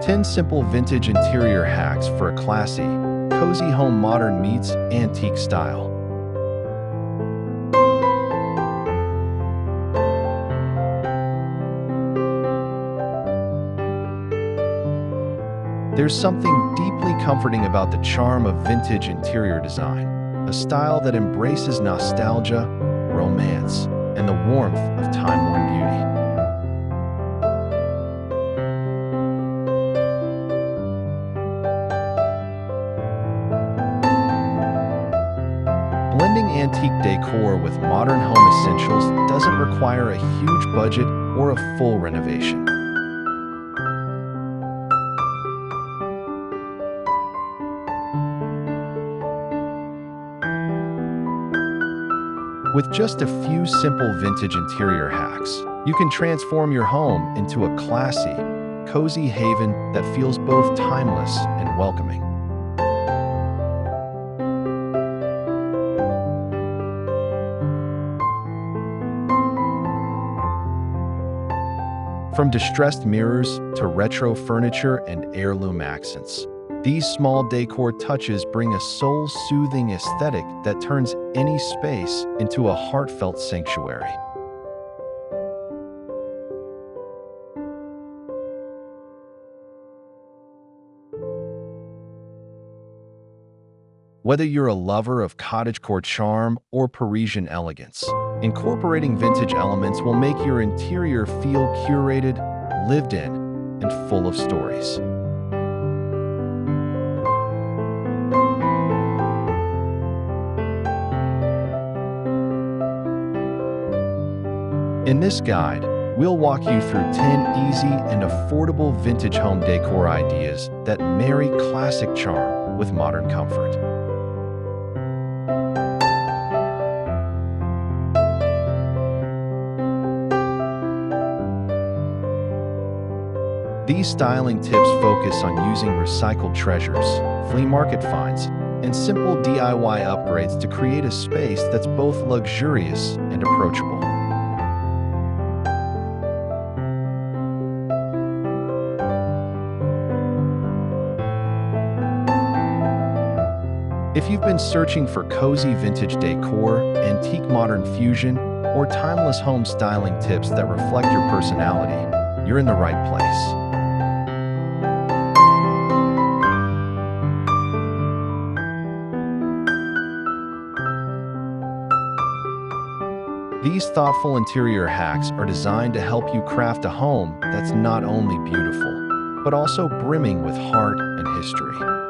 10 simple vintage interior hacks for a classy, cozy home modern meets antique style. There's something deeply comforting about the charm of vintage interior design, a style that embraces nostalgia, romance, and the warmth of time-worn beauty. Blending antique decor with modern home essentials doesn't require a huge budget or a full renovation. With just a few simple vintage interior hacks, you can transform your home into a classy, cozy haven that feels both timeless and welcoming. From distressed mirrors to retro furniture and heirloom accents, these small decor touches bring a soul-soothing aesthetic that turns any space into a heartfelt sanctuary. Whether you're a lover of cottagecore charm or Parisian elegance, incorporating vintage elements will make your interior feel curated, lived in, and full of stories. In this guide, we'll walk you through 10 easy and affordable vintage home decor ideas that marry classic charm with modern comfort. These styling tips focus on using recycled treasures, flea market finds, and simple DIY upgrades to create a space that's both luxurious and approachable. If you've been searching for cozy vintage decor, antique modern fusion, or timeless home styling tips that reflect your personality, you're in the right place. These thoughtful interior hacks are designed to help you craft a home that's not only beautiful, but also brimming with heart and history.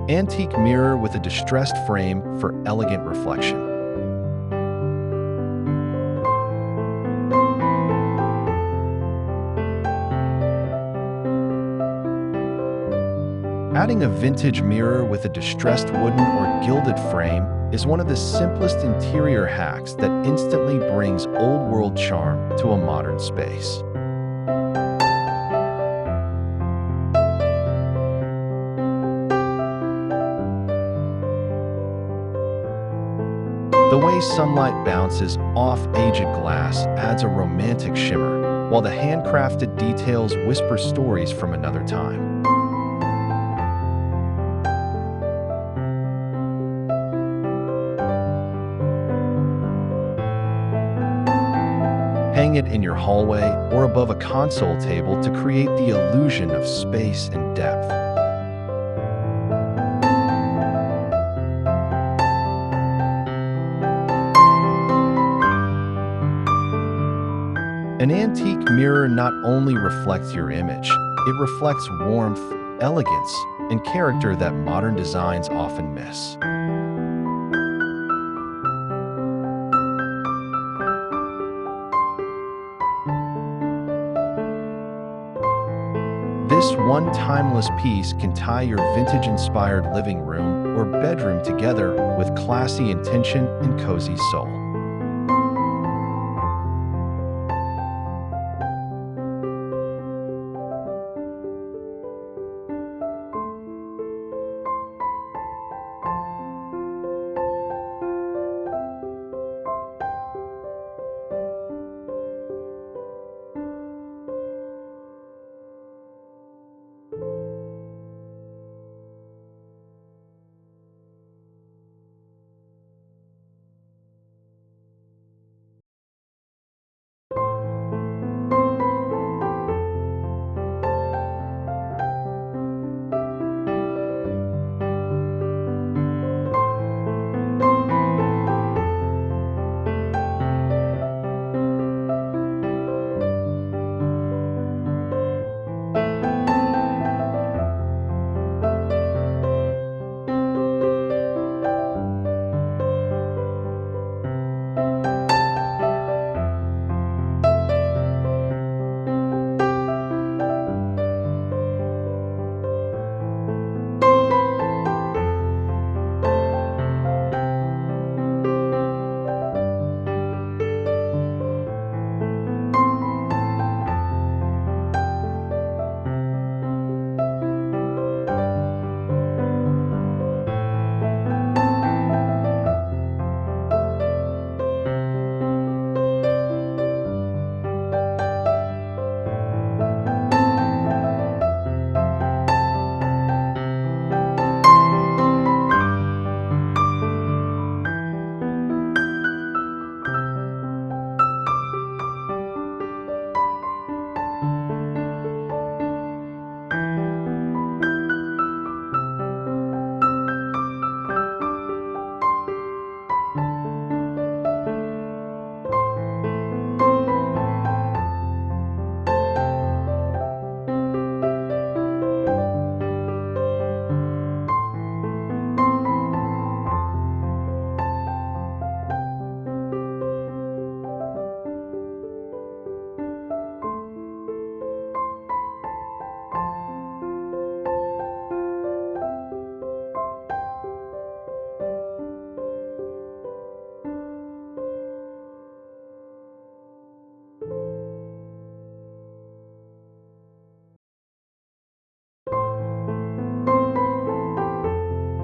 Antique mirror with a distressed frame for elegant reflection. Adding a vintage mirror with a distressed wooden or gilded frame is one of the simplest interior hacks that instantly brings old-world charm to a modern space. The way sunlight bounces off aged glass adds a romantic shimmer, while the handcrafted details whisper stories from another time. Hang it in your hallway or above a console table to create the illusion of space and depth. An antique mirror not only reflects your image, it reflects warmth, elegance, and character that modern designs often miss. This one timeless piece can tie your vintage-inspired living room or bedroom together with classy intention and cozy soul.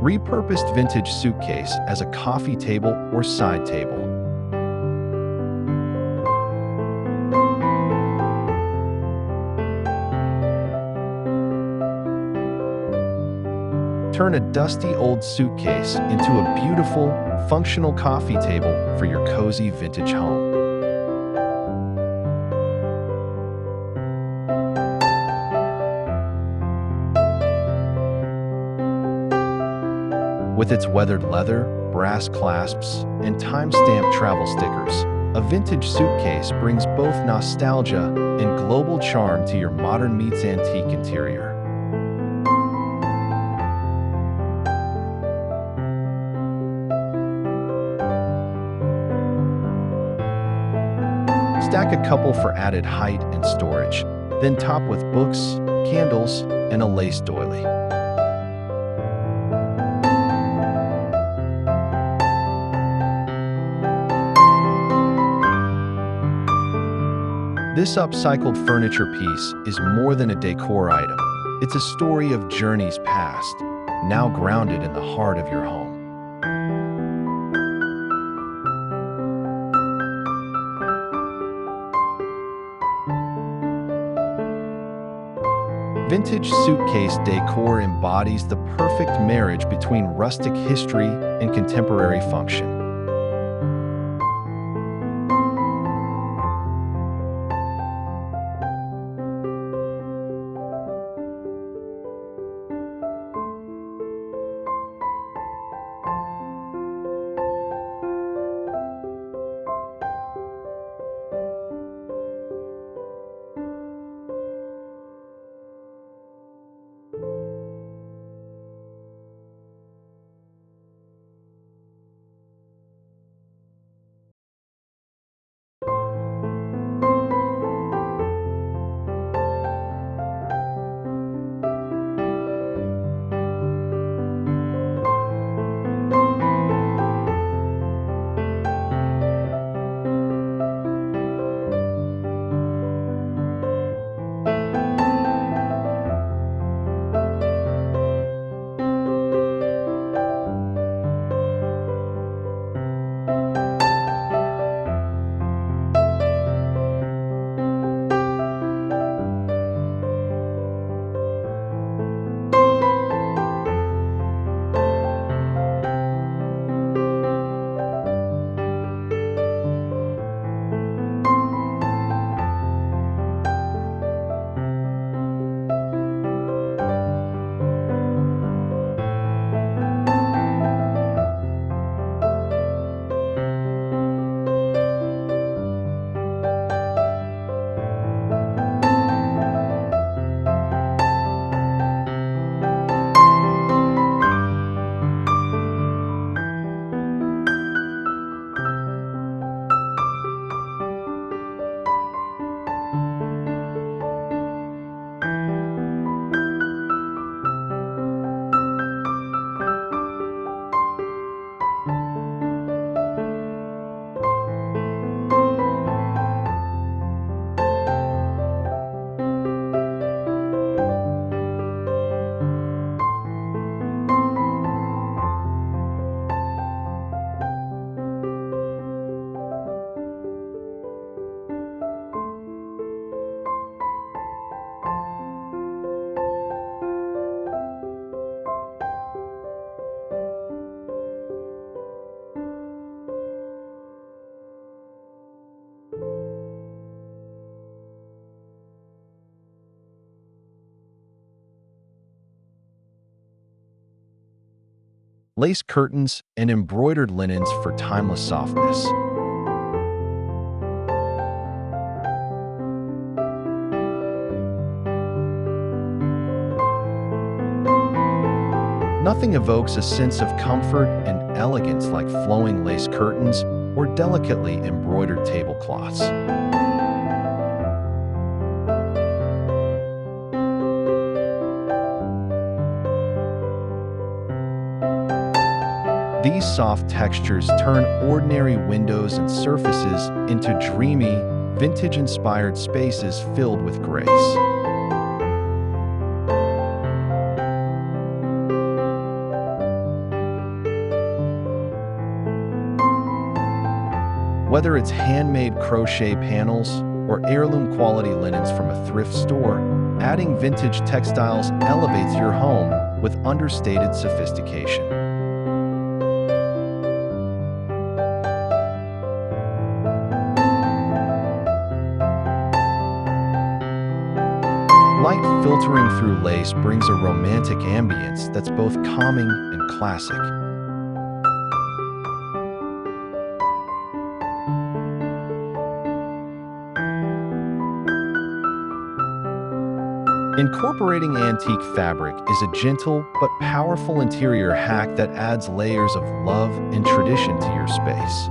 Repurposed vintage suitcase as a coffee table or side table. Turn a dusty old suitcase into a beautiful, functional coffee table for your cozy vintage home. With its weathered leather, brass clasps, and time-stamped travel stickers, a vintage suitcase brings both nostalgia and global charm to your modern meets antique interior. Stack a couple for added height and storage, then top with books, candles, and a lace doily. This upcycled furniture piece is more than a decor item. It's a story of journeys past, now grounded in the heart of your home. Vintage suitcase decor embodies the perfect marriage between rustic history and contemporary function. Lace curtains and embroidered linens for timeless softness. Nothing evokes a sense of comfort and elegance like flowing lace curtains or delicately embroidered tablecloths. These soft textures turn ordinary windows and surfaces into dreamy, vintage-inspired spaces filled with grace. Whether it's handmade crochet panels or heirloom quality linens from a thrift store, adding vintage textiles elevates your home with understated sophistication. Light filtering through lace brings a romantic ambience that's both calming and classic. Incorporating antique fabric is a gentle but powerful interior hack that adds layers of love and tradition to your space.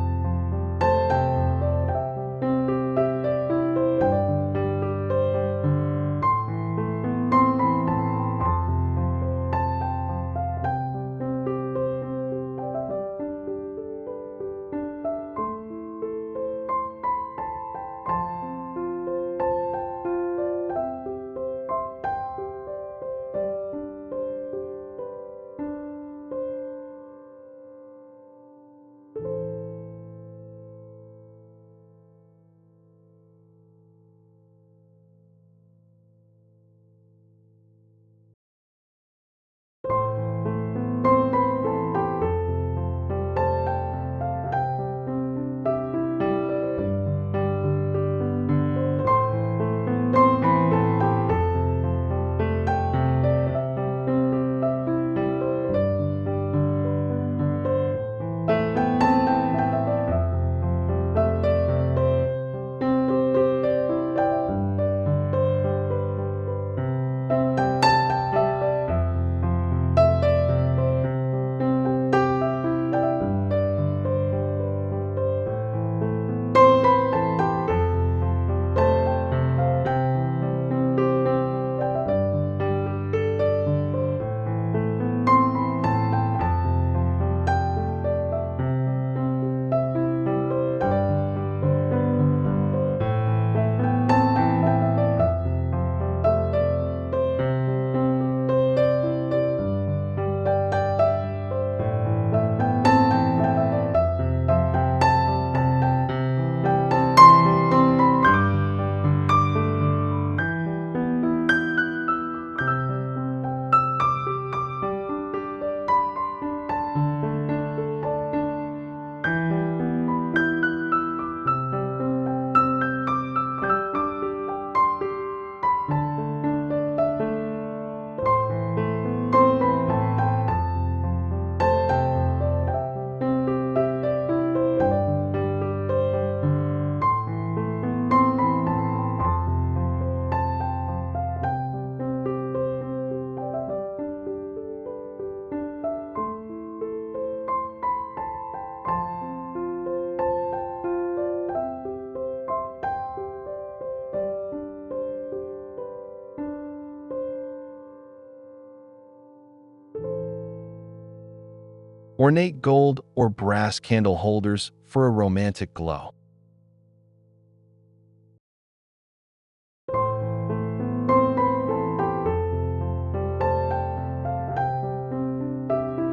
Ornate gold or brass candle holders for a romantic glow.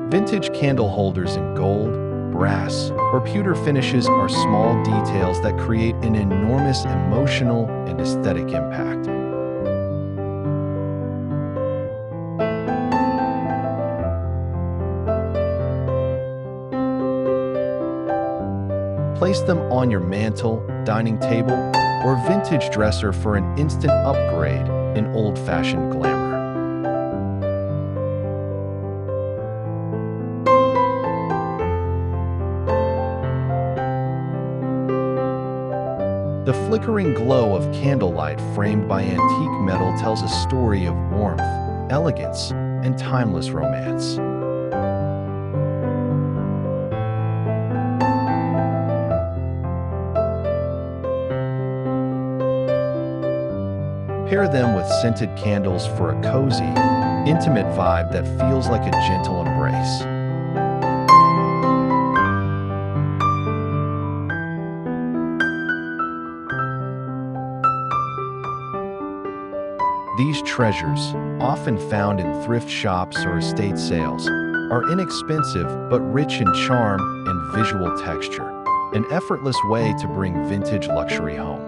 Vintage candle holders in gold, brass, or pewter finishes are small details that create an enormous emotional and aesthetic impact. Place them on your mantle, dining table, or vintage dresser for an instant upgrade in old-fashioned glamour. The flickering glow of candlelight framed by antique metal tells a story of warmth, elegance, and timeless romance. Pair them with scented candles for a cozy, intimate vibe that feels like a gentle embrace. These treasures, often found in thrift shops or estate sales, are inexpensive but rich in charm and visual texture, an effortless way to bring vintage luxury home.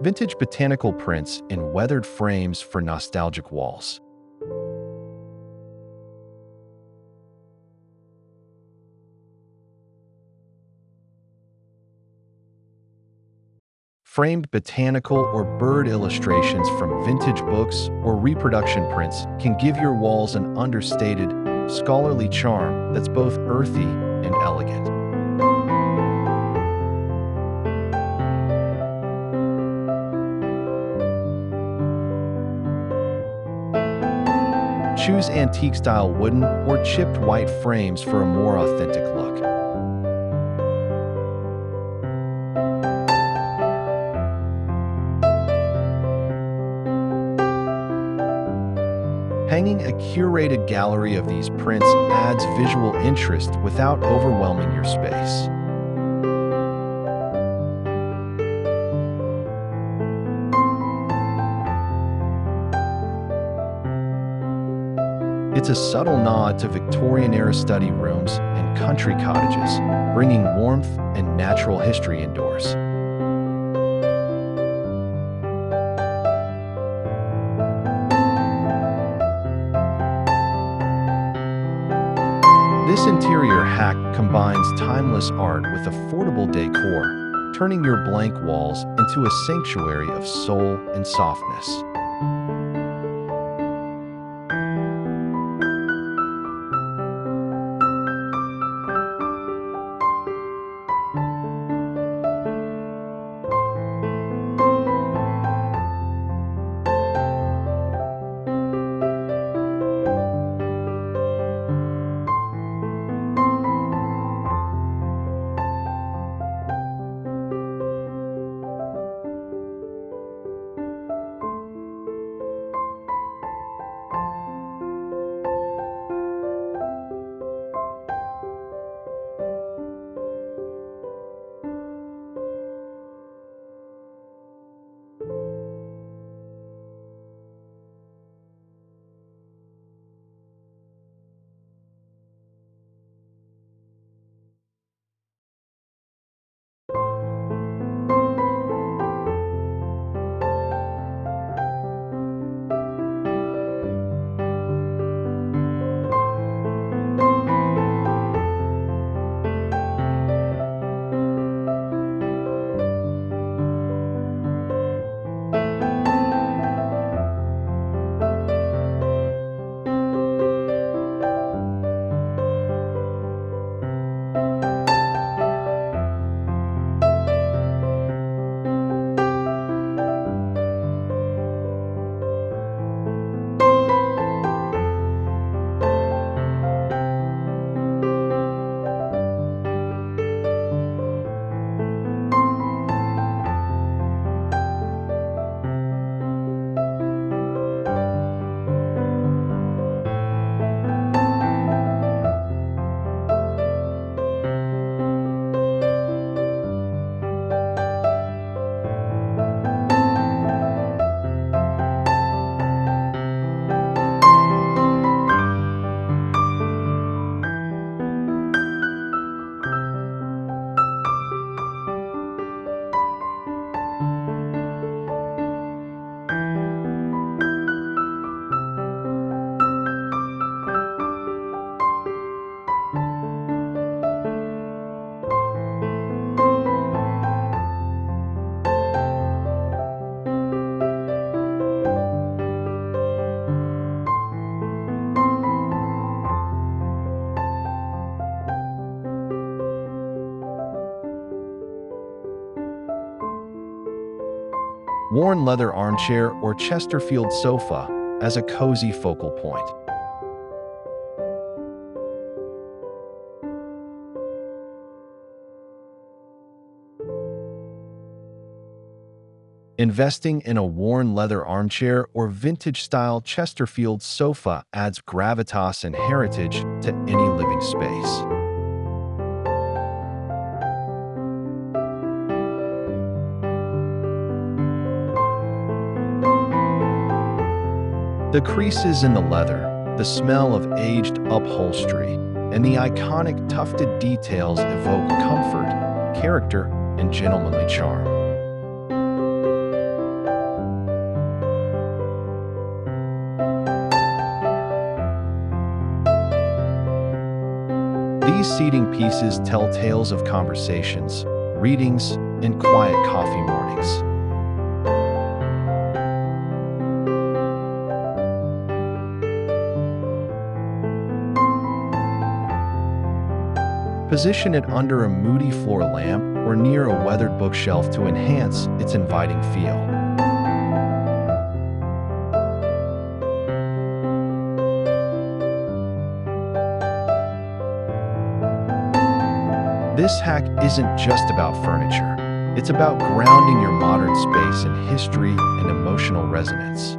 Vintage botanical prints in weathered frames for nostalgic walls. Framed botanical or bird illustrations from vintage books or reproduction prints can give your walls an understated, scholarly charm that's both earthy and elegant. Choose antique-style wooden or chipped white frames for a more authentic look. Hanging a curated gallery of these prints adds visual interest without overwhelming your space. It's a subtle nod to Victorian-era study rooms and country cottages, bringing warmth and natural history indoors. This interior hack combines timeless art with affordable decor, turning your blank walls into a sanctuary of soul and softness. Worn leather armchair or Chesterfield sofa as a cozy focal point. Investing in a worn leather armchair or vintage-style Chesterfield sofa adds gravitas and heritage to any living space. The creases in the leather, the smell of aged upholstery, and the iconic tufted details evoke comfort, character, and gentlemanly charm. These seating pieces tell tales of conversations, readings, and quiet coffee mornings. Position it under a moody floor lamp or near a weathered bookshelf to enhance its inviting feel. This hack isn't just about furniture. It's about grounding your modern space in history and emotional resonance.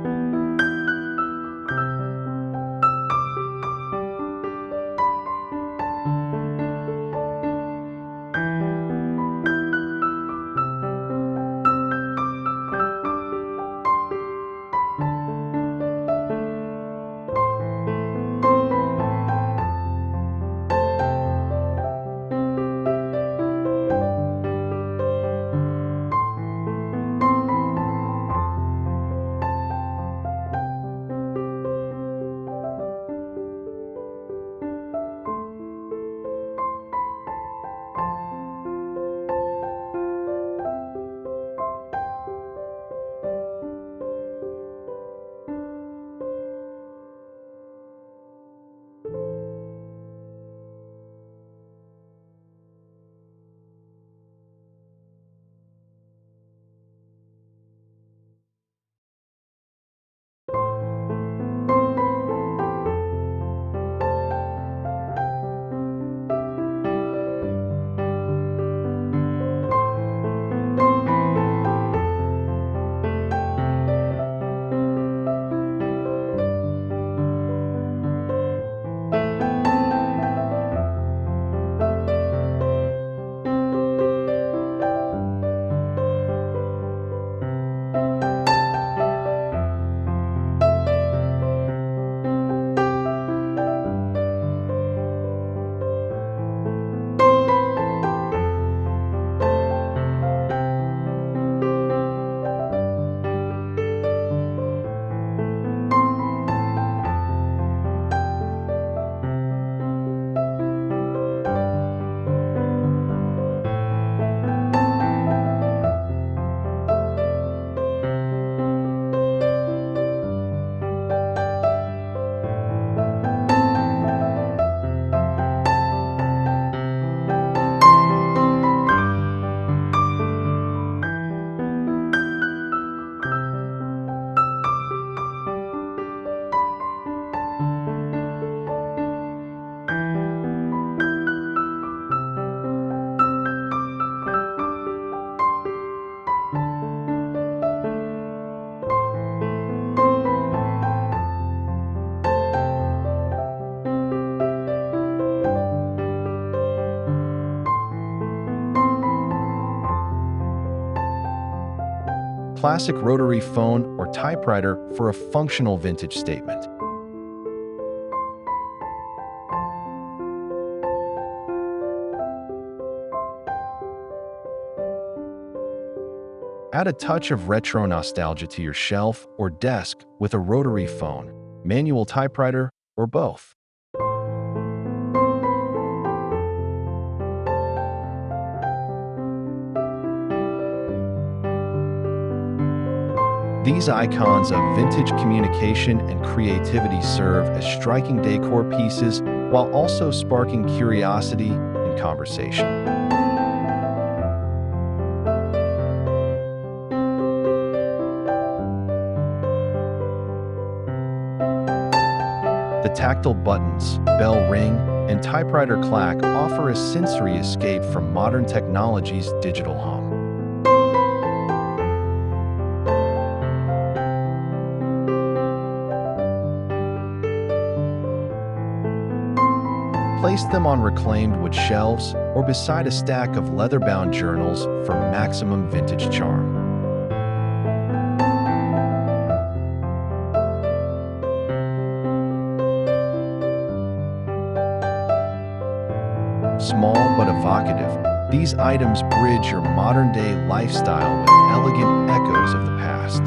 classic rotary phone or typewriter for a functional vintage statement. Add a touch of retro nostalgia to your shelf or desk with a rotary phone, manual typewriter, or both. These icons of vintage communication and creativity serve as striking decor pieces while also sparking curiosity and conversation. The tactile buttons, bell ring, and typewriter clack offer a sensory escape from modern technology's digital hum. Place them on reclaimed wood shelves or beside a stack of leather-bound journals for maximum vintage charm. Small but evocative, these items bridge your modern-day lifestyle with elegant echoes of the past.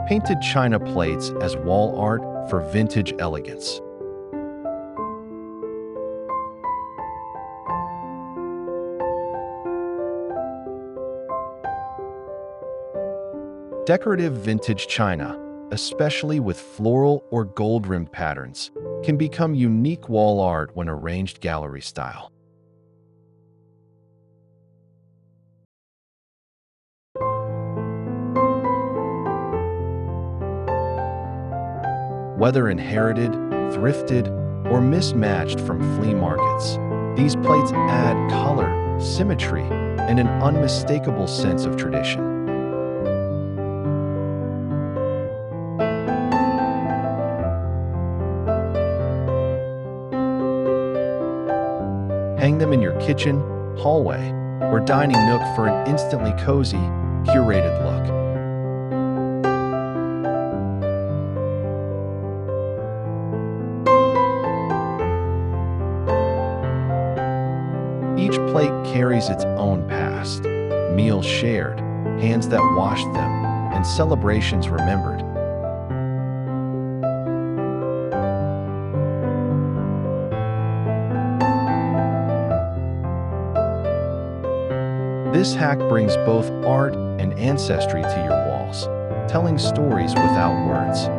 Painted china plates as wall art for vintage elegance. Decorative vintage china, especially with floral or gold-rimmed patterns, can become unique wall art when arranged gallery style. Whether inherited, thrifted, or mismatched from flea markets, these plates add color, symmetry, and an unmistakable sense of tradition. Hang them in your kitchen, hallway, or dining nook for an instantly cozy, curated look. Each plate carries its own past, meals shared, hands that washed them, and celebrations remembered. This hack brings both art and ancestry to your walls, telling stories without words.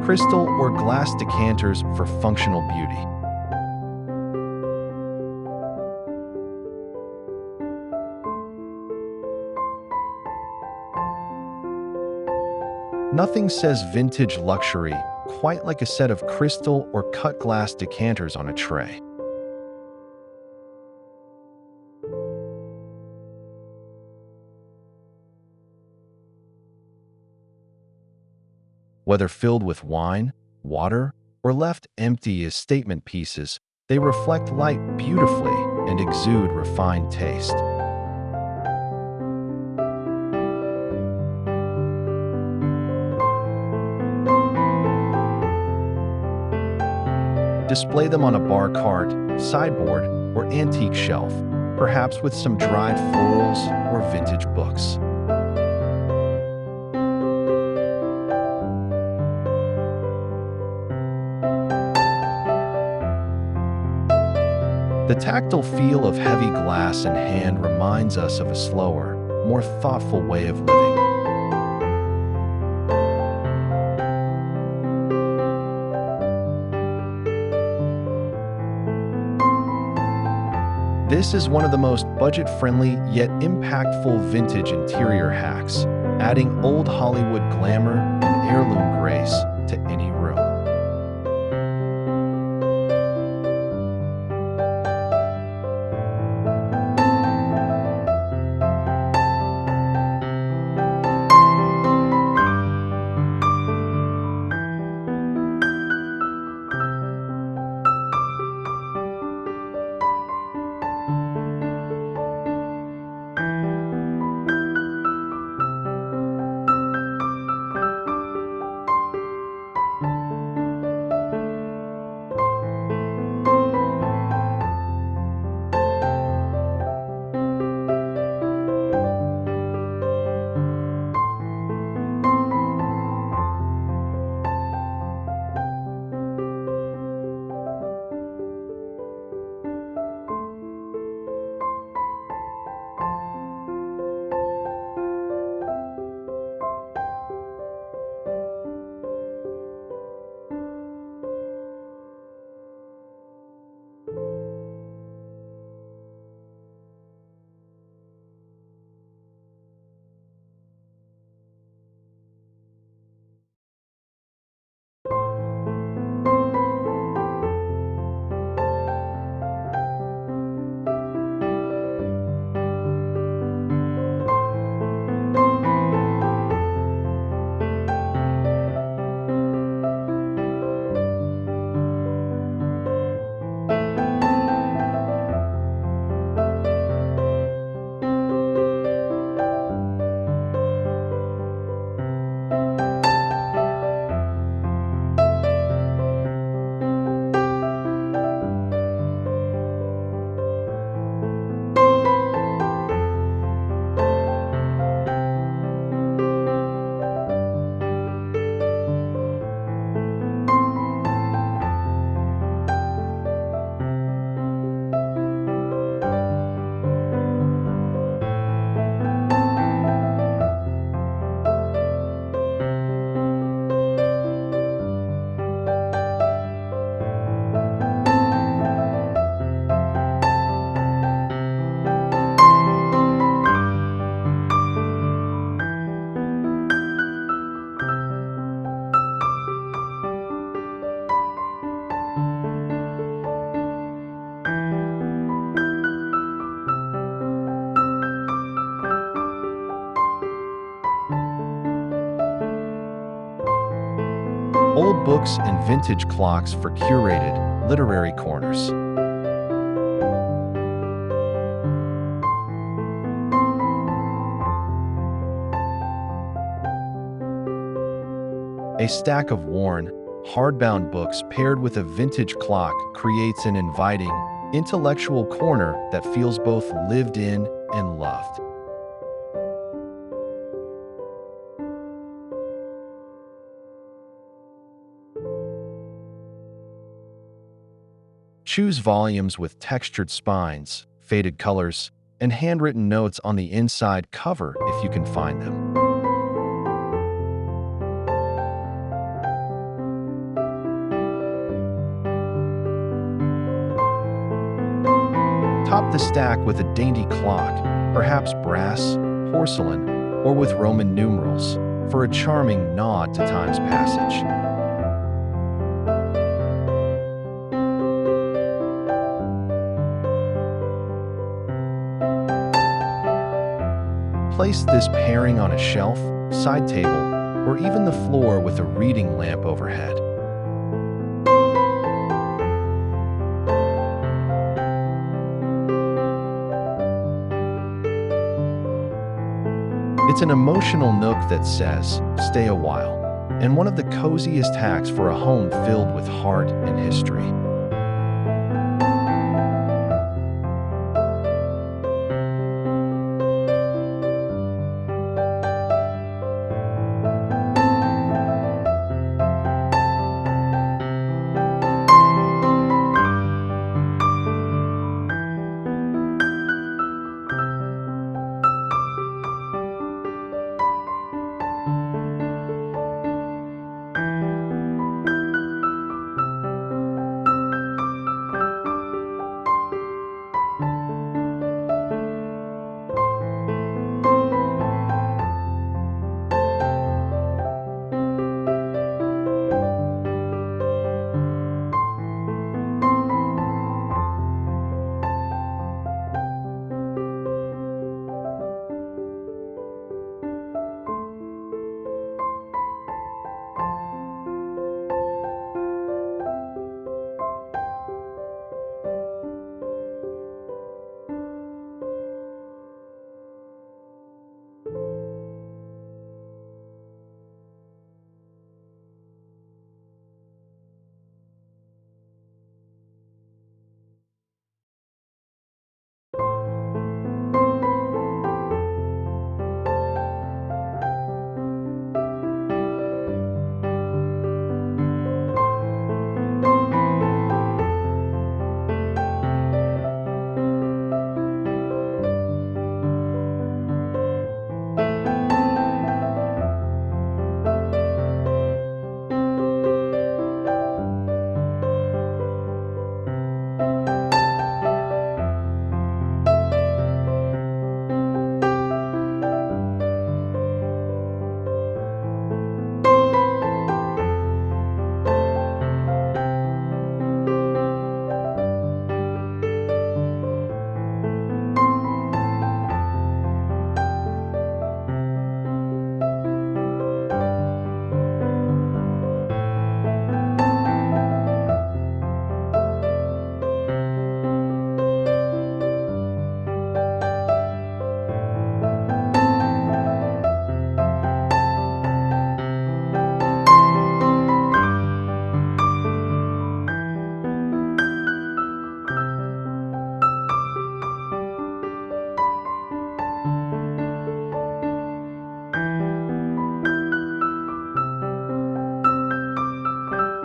Crystal or glass decanters for functional beauty. Nothing says vintage luxury quite like a set of crystal or cut glass decanters on a tray. Whether filled with wine, water, or left empty as statement pieces, they reflect light beautifully and exude refined taste. Display them on a bar cart, sideboard, or antique shelf, perhaps with some dried florals or vintage books. The tactile feel of heavy glass in hand reminds us of a slower, more thoughtful way of living. This is one of the most budget-friendly yet impactful vintage interior hacks, adding old Hollywood glamour and heirloom grace to any room. Old books and vintage clocks for curated, literary corners. A stack of worn, hardbound books paired with a vintage clock creates an inviting, intellectual corner that feels both lived in and loved. Choose volumes with textured spines, faded colors, and handwritten notes on the inside cover if you can find them. Top the stack with a dainty clock, perhaps brass, porcelain, or with Roman numerals, for a charming nod to time's passage. Place this pairing on a shelf, side table, or even the floor with a reading lamp overhead. It's an emotional nook that says, "Stay a while," and one of the coziest hacks for a home filled with heart and history.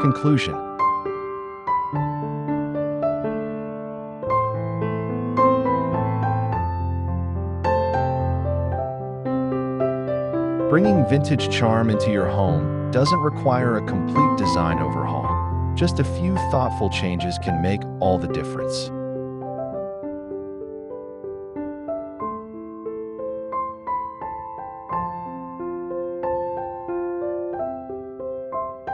Conclusion. Bringing vintage charm into your home doesn't require a complete design overhaul. Just a few thoughtful changes can make all the difference.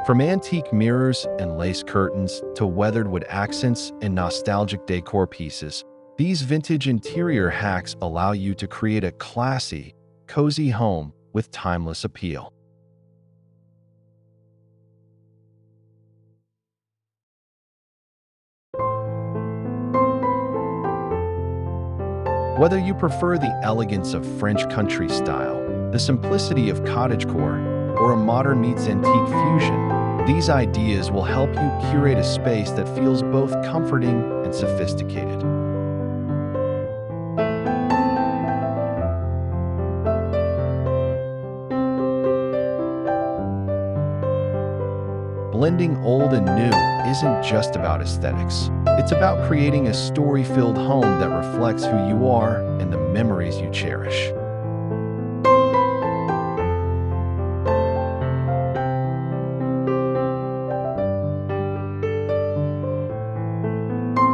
From antique mirrors and lace curtains to weathered wood accents and nostalgic decor pieces, these vintage interior hacks allow you to create a classy, cozy home with timeless appeal. Whether you prefer the elegance of French country style, the simplicity of cottagecore, or a modern meets antique fusion, these ideas will help you curate a space that feels both comforting and sophisticated. Blending old and new isn't just about aesthetics. It's about creating a story-filled home that reflects who you are and the memories you cherish.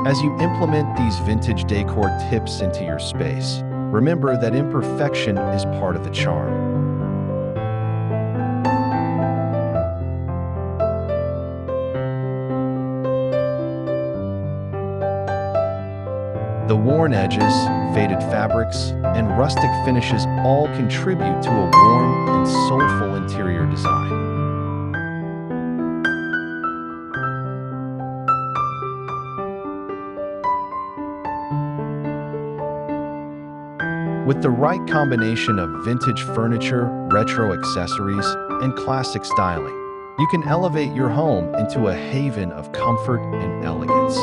As you implement these vintage decor tips into your space, remember that imperfection is part of the charm. The worn edges, faded fabrics, and rustic finishes all contribute to a warm and soulful interior design. With the right combination of vintage furniture, retro accessories, and classic styling, you can elevate your home into a haven of comfort and elegance.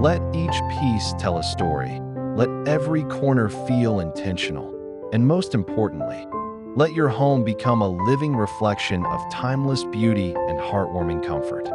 Let each piece tell a story. Let every corner feel intentional. And most importantly, let your home become a living reflection of timeless beauty and heartwarming comfort.